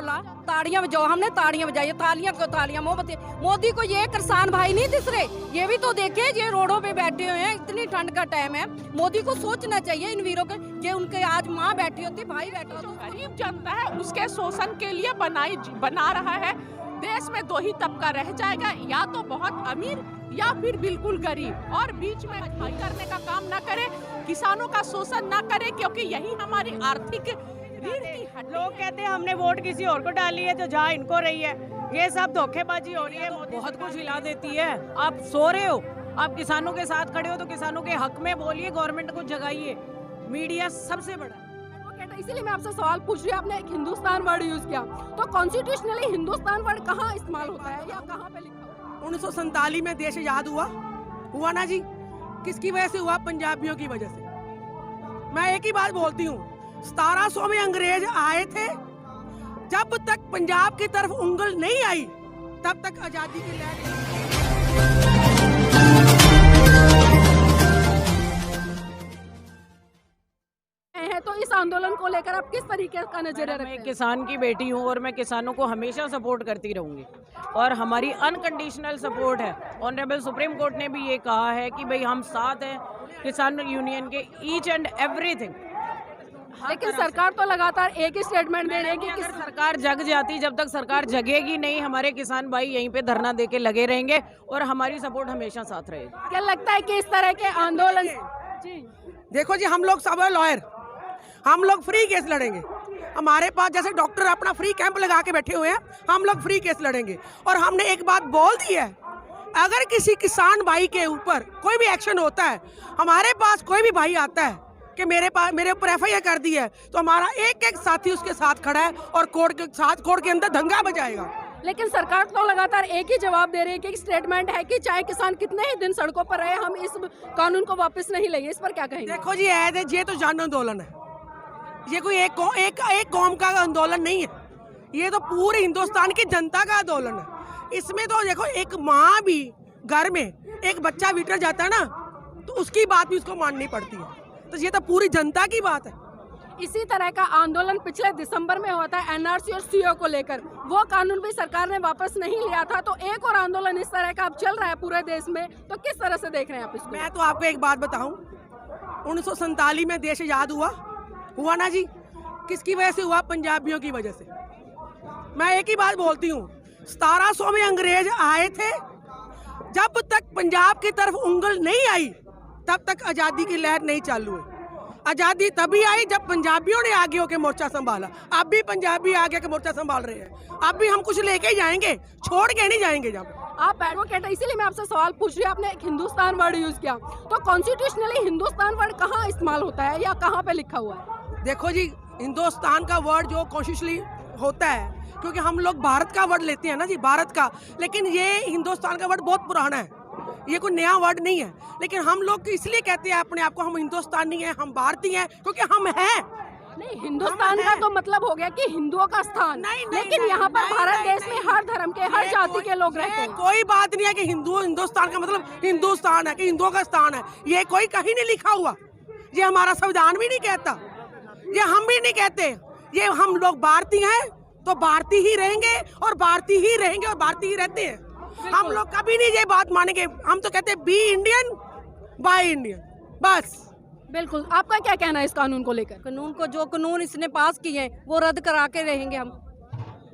बोला ताड़ियां बजाओ, हमने ताड़ियां बजाई, थालियां क्यों थालियां, मोमबत्ती। मोदी को ये किसान भाई नहीं दिख रहे, ये भी तो देखे, ये रोडों पे बैठे हुए हैं, इतनी ठंड का टाइम है। मोदी को सोचना चाहिए इन वीरों के, ये उनके आज माँ बैठी होती, भाई बैठा होता। गरीब जनता है उसके शोषण के लिए बना रहा है। देश में दो ही तबका रह जाएगा, या तो बहुत अमीर या फिर बिल्कुल गरीब, और बीच में भाई करने का काम ना करे, किसानों का शोषण ना करे, क्योंकि यही हमारी आर्थिक रीढ़ की हड्डी। लोग कहते हैं हमने वोट किसी और को डाली है, जो जहाँ इनको रही है, ये सब धोखेबाजी हो रही है। बहुत कुछ हिला देती है। आप सो रहे हो, आप किसानों के साथ खड़े हो तो किसानों के हक में बोलिए, गवर्नमेंट को जगाइए। मीडिया सबसे बड़ा। इसीलिए मैं आपसे सवाल पूछ रही हूँ, आपने एक हिंदुस्तान वर्ड यूज किया, तो कॉन्स्टिट्यूशनली हिंदुस्तान वर्ड कहाँ इस्तेमाल होता है या कहाँ पे लिखा हुआ है? 1947 में देश आजाद हुआ ना जी, किसकी वजह से हुआ? पंजाबियों की वजह से। मैं एक ही बात बोलती हूँ, 1700 में अंग्रेज आए थे, जब तक पंजाब की तरफ उंगल नहीं आई तब तक आजादी की लहर। तो इस आंदोलन को लेकर आप किस तरीके का नजरिया रखते हैं? मैं किसान की बेटी हूँ और मैं किसानों को हमेशा सपोर्ट करती रहूंगी, और हमारी अनकंडीशनल सपोर्ट है। ऑनरेबल सुप्रीम कोर्ट ने भी ये कहा है कि भाई हम साथ हैं किसान यूनियन के, ईच एंड एवरीथिंग। लेकिन सरकार तो लगातार एक ही स्टेटमेंट दे रही है कि सरकार जग जाती, जब तक सरकार जगेगी नहीं, हमारे किसान भाई यहीं पे धरना देके लगे रहेंगे और हमारी सपोर्ट हमेशा साथ रहेगी। क्या लगता है कि इस तरह के आंदोलन देखो जी, हम लोग सब लॉयर, हम लोग फ्री केस लड़ेंगे। हमारे पास जैसे डॉक्टर अपना फ्री कैंप लगा के बैठे हुए हैं, हम लोग फ्री केस लड़ेंगे। और हमने एक बात बोल दी है, अगर किसी किसान भाई के ऊपर कोई भी एक्शन होता है, हमारे पास कोई भी भाई आता है कि मेरे ऊपर FIR कर दी है, तो हमारा एक एक साथी उसके साथ खड़ा है और कोर्ट के अंदर दंगा बजाएगा। लेकिन सरकार तो लगातार एक ही जवाब दे रही है कि स्टेटमेंट है कि चाहे किसान कितने ही दिन सड़कों पर रहे, हम इस कानून को वापस नहीं लेंगे। इस पर क्या कहेंगे? देखो जी, ये तो जन आंदोलन है, ये कोई एक कौम का आंदोलन नहीं है, ये तो पूरे हिंदुस्तान की जनता का आंदोलन है। इसमें तो देखो, एक माँ भी घर में एक बच्चा बिगड़ जाता है ना, तो उसकी बात भी उसको माननी पड़ती है, तो ये तो पूरी जनता की बात है। इसी तरह का आंदोलन पिछले दिसंबर में हुआ था NRC और CO को लेकर, वो कानून भी सरकार ने वापस नहीं लिया था। तो एक और आंदोलन इस तरह का अब चल रहा है पूरे देश में, तो किस तरह से देख रहे हैं आप इसको? मैं तो आपको एक बात बताऊं, 1947 में देश आजाद हुआ ना जी, किसकी वजह से हुआ? पंजाबियों की वजह से। मैं एक ही बात बोलती हूँ, 1700 में अंग्रेज आए थे, जब तक पंजाब की तरफ उंगल नहीं आई तब तक आजादी की लहर नहीं चालू है। आजादी तभी आई जब पंजाबियों ने आगे होकर मोर्चा संभाला। अब भी पंजाबी आगे के मोर्चा संभाल रहे हैं, अब भी हम कुछ लेके ही जाएंगे, छोड़ के नहीं जाएंगे। जब आप एडवोकेट हैं, इसीलिए मैं आपसे सवाल पूछ रही हूँ, आपने एक हिंदुस्तान वर्ड यूज किया, तो कॉन्स्टिट्यूशनली हिंदुस्तान वर्ड कहाँ इस्तेमाल होता है या कहाँ पे लिखा हुआ है? देखो जी, हिंदुस्तान का वर्ड जो कॉन्स्टिट्यूशनली होता है, क्योंकि हम लोग भारत का वर्ड लेते हैं ना जी, भारत का, लेकिन ये हिंदुस्तान का वर्ड बहुत पुराना है, ये कोई नया वर्ड नहीं है। लेकिन हम लोग इसलिए कहते हैं अपने आप को हम हिंदुस्तानी हैं, हम भारतीय हैं, क्योंकि हम हैं। नहीं, हिंदुस्तान का तो मतलब हो गया कि हिंदुओं का स्थान, लेकिन यहाँ पर भारत देश में हर धर्म के, हर जाति के लोग रहते हैं। कोई बात नहीं है कि हिंदुस्तान का मतलब हिंदुस्तान है कि हिंदुओं का स्थान है, ये कोई कहीं नहीं लिखा हुआ, ये हमारा संविधान भी नहीं कहता, ये हम भी नहीं कहते। ये हम लोग भारतीय हैं तो भारतीय ही रहेंगे और भारतीय ही रहेंगे और भारतीय ही रहते हैं। हम लोग कभी नहीं ये बात मानेंगे, हम तो कहते हैं बी इंडियन बाय इंडियन, बस। बिल्कुल। आपका क्या कहना है इस कानून को लेकर? जो कानून इसने पास किए हैं वो रद्द करा के रहेंगे हम,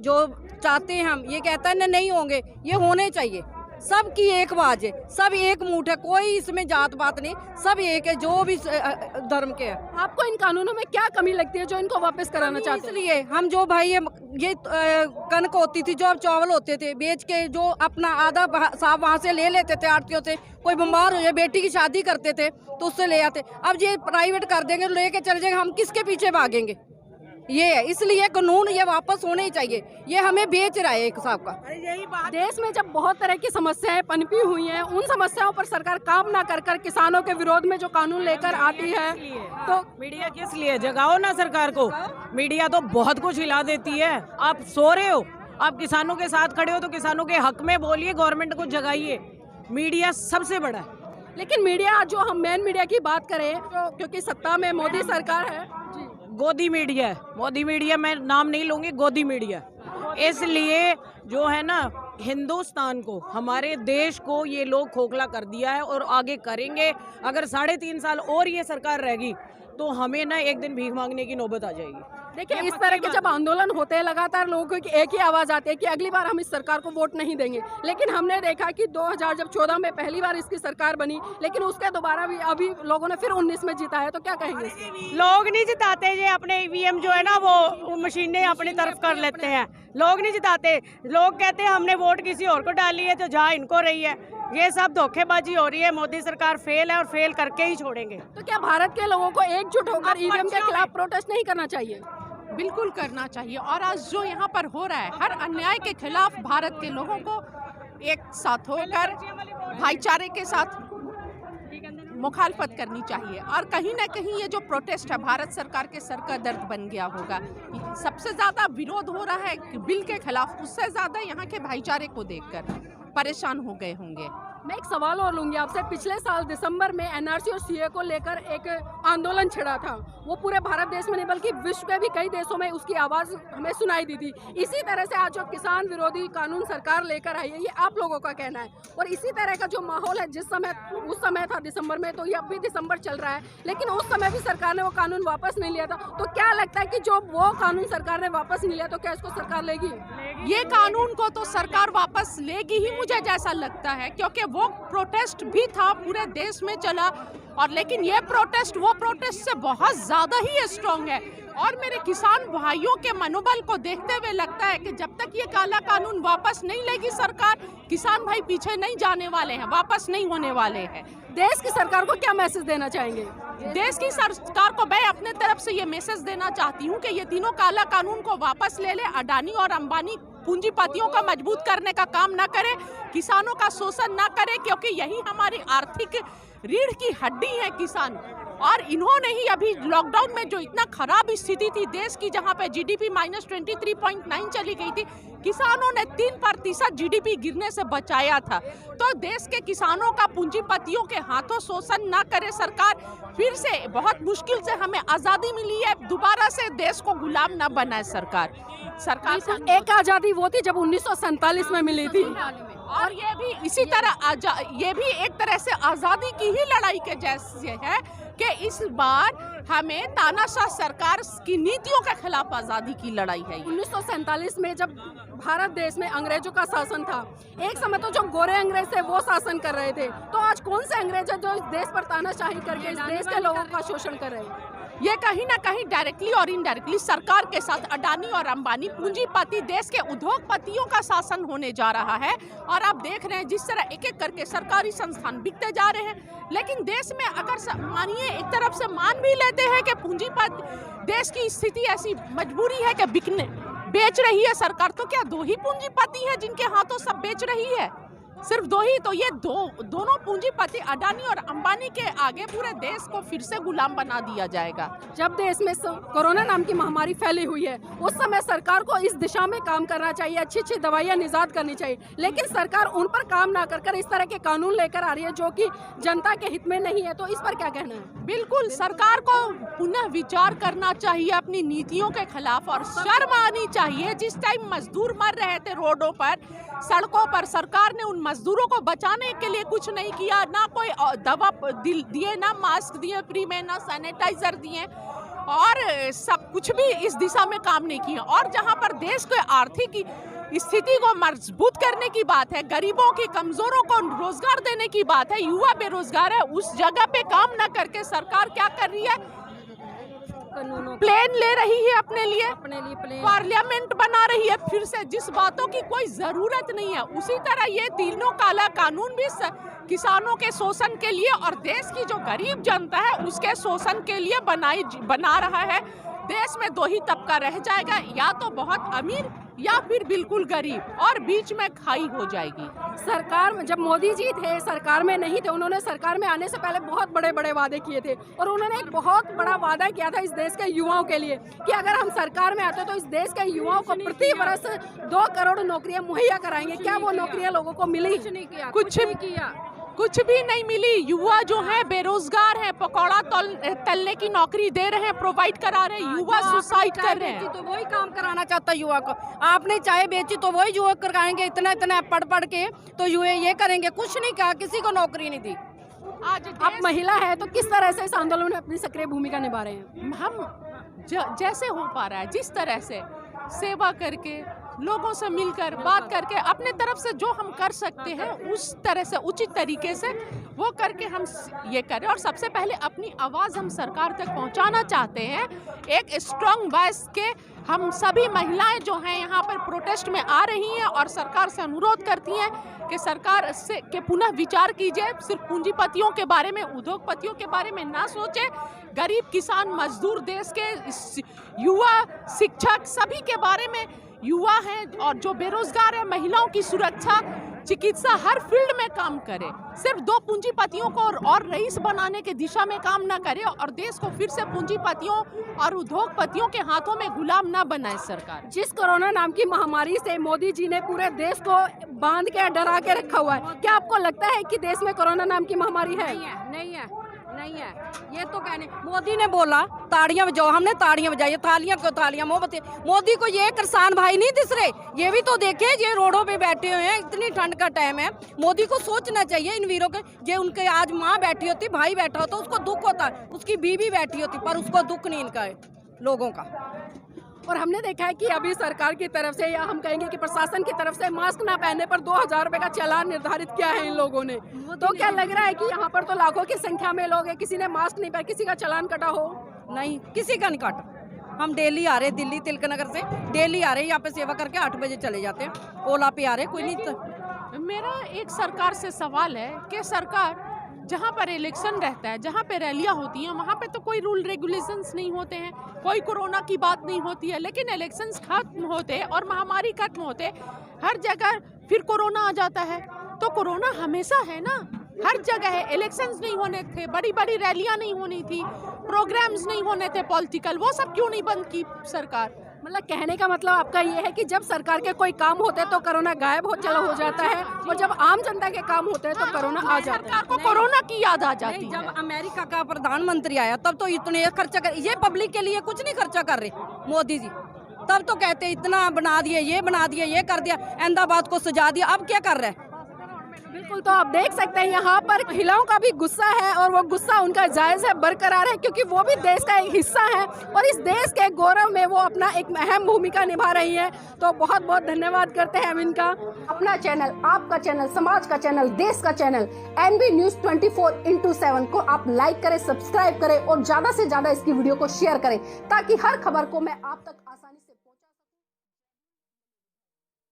जो चाहते हैं हम। ये कहता है नहीं होंगे, ये होने चाहिए। सबकी एक आवाज है, सब एक मुठ है, कोई इसमें जात पात नहीं, सब एक है, जो भी धर्म के है। आपको इन कानूनों में क्या कमी लगती है जो इनको वापस कराना चाहते हैं? इसलिए हम जो भाई ये कनक होती थी, जो चावल होते थे, बेच के जो अपना आधा साहब वहाँ से ले लेते थे आड़तियों से, कोई बीमार हो जाए, बेटी की शादी करते थे तो उससे ले आते। अब ये प्राइवेट कर देंगे, लेके चले जाएंगे, हम किसके पीछे भागेंगे? ये है, इसलिए कानून ये वापस होने ही चाहिए। ये हमें बेच रहा है एक हिसाब का। यही बात, देश में जब बहुत तरह की समस्याएं पनपी हुई हैं, उन समस्याओं पर सरकार काम ना कर कर किसानों के विरोध में जो कानून लेकर आती है, तो मीडिया किस लिए? जगाओ ना सरकार को। मीडिया तो बहुत कुछ हिला देती है। आप सो रहे हो, आप किसानों के साथ खड़े हो तो किसानों के हक में बोलिए, गवर्नमेंट को जगाइए। मीडिया सबसे बड़ा है। लेकिन मीडिया, जो हम मेन मीडिया की बात करें, तो क्योंकि सत्ता में मोदी सरकार है, गोदी मीडिया है, मोदी मीडिया मैं नाम नहीं लूंगी, गोदी मीडिया। इसलिए जो है ना, हिंदुस्तान को, हमारे देश को ये लोग खोखला कर दिया है और आगे करेंगे। अगर 3.5 साल और ये सरकार रहेगी तो हमें ना एक दिन भीख मांगने की नौबत आ जाएगी। देखिए, इस तरह के जब आंदोलन होते हैं लगातार लोगों की एक ही आवाज़ आती है कि अगली बार हम इस सरकार को वोट नहीं देंगे। लेकिन हमने देखा कि 2014 में पहली बार इसकी सरकार बनी, लेकिन उसके दोबारा भी अभी लोगों ने फिर 19 में जीता है, तो क्या कहेंगे? लोग नहीं जिताते, ये अपने ईवीएम जो है ना वो मशीनें अपनी तरफ कर लेते हैं। लोग नहीं जिताते, लोग कहते हैं हमने वोट किसी और को डाली है तो जहाँ इनको रही है। ये सब धोखेबाजी हो रही है। मोदी सरकार फेल है और फेल करके ही छोड़ेंगे। तो क्या भारत के लोगों को एकजुट होकर ईवीएम के खिलाफ प्रोटेस्ट नहीं करना चाहिए? बिल्कुल करना चाहिए। और आज जो यहाँ पर हो रहा है, हर अन्याय के खिलाफ भारत के लोगों को एक साथ होकर भाईचारे के साथ मुखालफत करनी चाहिए। और कहीं ना कहीं ये जो प्रोटेस्ट है भारत सरकार के सर का दर्द बन गया होगा। सबसे ज़्यादा विरोध हो रहा है बिल के खिलाफ, उससे ज़्यादा यहाँ के भाईचारे को देखकर परेशान हो गए होंगे। मैं एक सवाल और लूंगी आपसे। पिछले साल दिसंबर में एनआरसी और सीए को लेकर एक आंदोलन छिड़ा था। वो पूरे भारत देश में नहीं बल्कि विश्व के भी कई देशों में उसकी आवाज़ हमें सुनाई दी थी। इसी तरह से आज जो किसान विरोधी कानून सरकार लेकर आई है, ये आप लोगों का कहना है। और इसी तरह का जो माहौल है उस समय था दिसंबर में, तो ये अब भी दिसंबर चल रहा है, लेकिन उस समय भी सरकार ने वो कानून वापस नहीं लिया था। तो क्या लगता है कि जो वो कानून सरकार ने वापस नहीं लिया, तो क्या इसको सरकार लेगी? ये कानून को तो सरकार वापस लेगी ही, मुझे जैसा लगता है, क्योंकि वो प्रोटेस्ट भी था, पूरे देश में चला। और लेकिन ये प्रोटेस्ट वो प्रोटेस्ट से बहुत ज़्यादा ही स्ट्रॉन्ग है। और मेरे किसान भाइयों के मनोबल को देखते हुए लगता है कि जब तक ये काला कानून वापस नहीं लेगी सरकार, किसान भाई पीछे नहीं जाने वाले हैं, वापस नहीं होने वाले हैं। देश की सरकार को क्या मैसेज देना चाहेंगे? देश की सरकार को मैं अपने तरफ से ये मैसेज देना चाहती हूँ कि ये तीनों काला कानून को वापस ले ले। अडानी और अंबानी पूंजीपतियों का मजबूत करने का काम ना करे, किसानों का शोषण ना करे, क्योंकि यही हमारी आर्थिक रीढ़ की हड्डी है किसान। और इन्होंने ही अभी लॉकडाउन में जो इतना खराब स्थिति थी देश की, जहां पे जीडीपी -23.9 चली गई थी, किसानों ने 3% जीडीपी गिरने से बचाया था। तो देश के किसानों का पूंजीपतियों के हाथों शोषण ना करे सरकार। फिर से बहुत मुश्किल से हमें आज़ादी मिली है, दोबारा से देश को गुलाम ना बनाए सरकार। एक आज़ादी वो थी जब 1947 में मिली थी, और ये भी इसी तरह ये भी एक तरह से आज़ादी की ही लड़ाई के जैसे है कि इस बार हमें तानाशाह सरकार की नीतियों के खिलाफ आज़ादी की लड़ाई है। 1947 में जब भारत देश में अंग्रेजों का शासन था, एक समय तो जो गोरे अंग्रेज थे वो शासन कर रहे थे, तो आज कौन से अंग्रेज है जो इस देश पर तानाशाही करके इस देश के लोगों का शोषण कर रहे हैं? ये कहीं ना कहीं डायरेक्टली और इनडायरेक्टली सरकार के साथ अडानी और अंबानी पूंजीपति देश के उद्योगपतियों का शासन होने जा रहा है। और आप देख रहे हैं जिस तरह एक एक करके सरकारी संस्थान बिकते जा रहे हैं। लेकिन देश में अगर मानिए एक तरफ से मान भी लेते हैं कि पूंजीपति देश की स्थिति ऐसी मजबूरी है कि बेच रही है सरकार, तो क्या 2 ही पूंजीपति हैं जिनके हाथों सब बेच रही है? सिर्फ 2 ही? तो ये दोनों पूंजीपति अडानी और अंबानी के आगे पूरे देश को फिर से गुलाम बना दिया जाएगा। जब देश में कोरोना नाम की महामारी फैली हुई है, उस समय सरकार को इस दिशा में काम करना चाहिए, अच्छी दवाइयाँ निजात करनी चाहिए, लेकिन सरकार उन पर काम ना कर इस तरह के कानून लेकर आ रही है जो कि जनता के हित में नहीं है। तो इस पर क्या कहना है? बिल्कुल, सरकार को पुनः विचार करना चाहिए अपनी नीतियों के खिलाफ, और शर्म आनी चाहिए। जिस टाइम मजदूर मर रहे थे रोडों पर, सड़कों पर, सरकार ने उन मजदूरों को बचाने के लिए कुछ नहीं किया। ना कोई दवा दिए, ना मास्क दिए फ्री में, ना सैनिटाइजर दिए, और सब कुछ भी इस दिशा में काम नहीं किया। और जहां पर देश को आर्थिक स्थिति को मजबूत करने की बात है, गरीबों की, कमजोरों को रोजगार देने की बात है, युवा बेरोजगार है, उस जगह पे काम न करके सरकार क्या कर रही है? प्लेन ले रही है अपने लिए प्लेन, पार्लियामेंट बना रही है फिर से, जिस बातों की कोई जरूरत नहीं है। उसी तरह ये तीनों काला कानून भी किसानों के शोषण के लिए और देश की जो गरीब जनता है उसके शोषण के लिए बना रहा है। देश में 2 ही तबका रह जाएगा, या तो बहुत अमीर या फिर बिल्कुल गरीब, और बीच में खाई हो जाएगी। सरकार में जब मोदी जी थे, सरकार में नहीं थे, उन्होंने सरकार में आने से पहले बहुत बड़े बड़े वादे किए थे, और उन्होंने एक बहुत बड़ा वादा किया था इस देश के युवाओं के लिए कि अगर हम सरकार में आते तो इस देश के युवाओं को प्रति वर्ष 2 करोड़ नौकरियां मुहैया कराएंगे। क्या वो नौकरियां लोगों को मिली? कुछ नहीं किया। कुछ भी नहीं मिली। युवा जो है बेरोजगार है, पकौड़ा तलने की नौकरी दे रहे हैं, प्रोवाइड करा रहे हैं, युवा सुसाइड कर रहे हैं। तो वही काम कराना चाहता है युवा को। आपने चाय बेची तो वही युवा कराएंगे, इतना इतना पढ़ पढ़ के तो युवा ये करेंगे। कुछ नहीं कहा, किसी को नौकरी नहीं दी। आज आप महिला है तो किस तरह से इस आंदोलन में अपनी सक्रिय भूमिका निभा रहे हैं? हम जैसे हो पा रहा है, जिस तरह से सेवा करके, लोगों से मिलकर बात करके, अपने तरफ से जो हम कर सकते हैं उस तरह से उचित तरीके से वो करके हम ये करें। और सबसे पहले अपनी आवाज़ हम सरकार तक पहुंचाना चाहते हैं, एक स्ट्रांग वॉइस के। हम सभी महिलाएं जो हैं यहाँ पर प्रोटेस्ट में आ रही हैं और सरकार से अनुरोध करती हैं कि सरकार से के पुनः विचार कीजिए। सिर्फ पूंजीपतियों के बारे में, उद्योगपतियों के बारे में ना सोचे, गरीब किसान मजदूर, देश के युवा, शिक्षक सभी के बारे में। युवा हैं और जो बेरोजगार है, महिलाओं की सुरक्षा, चिकित्सा, हर फील्ड में काम करे। सिर्फ दो पूंजीपतियों को और रईस बनाने के दिशा में काम ना करे और देश को फिर से पूंजीपतियों और उद्योगपतियों के हाथों में गुलाम ना बनाए सरकार। जिस कोरोना नाम की महामारी से मोदी जी ने पूरे देश को बांध के डरा के रखा हुआ है, क्या आपको लगता है कि देश में कोरोना नाम की महामारी है? नहीं है। ये तो कहने मोदी ने बोला ताड़ियां बजाओ, हमने ताड़ियां बजाई, थालियां क्यों, थालियां मोमबत्ती। मोदी को ये किसान भाई नहीं दिस रहे? ये भी तो देखे, ये रोडों पे बैठे हुए हैं, इतनी ठंड का टाइम है। मोदी को सोचना चाहिए इन वीरों के। ये उनके आज माँ बैठी होती, भाई बैठा होता, उसको दुख होता, उसकी बीवी बैठी होती, पर उसको दुख नहीं इनका है, लोगों का। और हमने देखा है कि अभी सरकार की तरफ से, या हम कहेंगे कि प्रशासन की तरफ से, मास्क ना पहनने पर 2000 रुपए का चालान निर्धारित किया है इन लोगों ने। तो क्या लग रहा है कि यहाँ पर तो लाखों की संख्या में लोग हैं, किसी ने मास्क नहीं पहना, किसी का चालान कटा हो? नहीं, किसी का नहीं काटा। हम डेली आ रहे, दिल्ली तिलक नगर से डेली आ रहे, यहाँ पे सेवा करके 8 बजे चले जाते हैं। ओला पे आ रहे, कोई नहीं। मेरा एक सरकार से सवाल है कि सरकार जहाँ पर इलेक्शन रहता है, जहाँ पे रैलियाँ होती हैं, वहाँ पे तो कोई रूल रेगुलेशंस नहीं होते हैं, कोई कोरोना की बात नहीं होती है। लेकिन इलेक्शंस खत्म होते और महामारी खत्म होते, हर जगह फिर कोरोना आ जाता है। तो कोरोना हमेशा है ना, हर जगह है। इलेक्शंस नहीं होने थे, बड़ी बड़ी रैलियाँ नहीं होनी थी, प्रोग्राम्स नहीं होने थे पॉलिटिकल, वो सब क्यों नहीं बंद की सरकार? मतलब कहने का मतलब आपका ये है कि जब सरकार के कोई काम होते हैं तो कोरोना गायब हो जाता है, और जब आम जनता के काम होते हैं तो कोरोना आ जाता है। सरकार को कोरोना की याद आ जाती है। जब अमेरिका का प्रधानमंत्री आया तब तो इतने खर्चा कर, ये पब्लिक के लिए कुछ नहीं खर्चा कर रहे मोदी जी। तब तो कहते इतना बना दिए, ये बना दिया, ये कर दिया, अहमदाबाद को सजा दिया। अब क्या कर रहे हैं? बिल्कुल, तो आप देख सकते हैं यहाँ पर महिलाओं का भी गुस्सा है, और वो गुस्सा उनका जायज है, बरकरार है, क्योंकि वो भी देश का एक हिस्सा है और इस देश के गौरव में वो अपना एक अहम भूमिका निभा रही है। तो बहुत बहुत धन्यवाद करते हैं हम इनका। अपना चैनल, आपका चैनल, समाज का चैनल, देश का चैनल NB News 24/7 को आप लाइक करें, सब्सक्राइब करें और ज्यादा से ज्यादा इसकी वीडियो को शेयर करें, ताकि हर खबर को मैं आप तक आसानी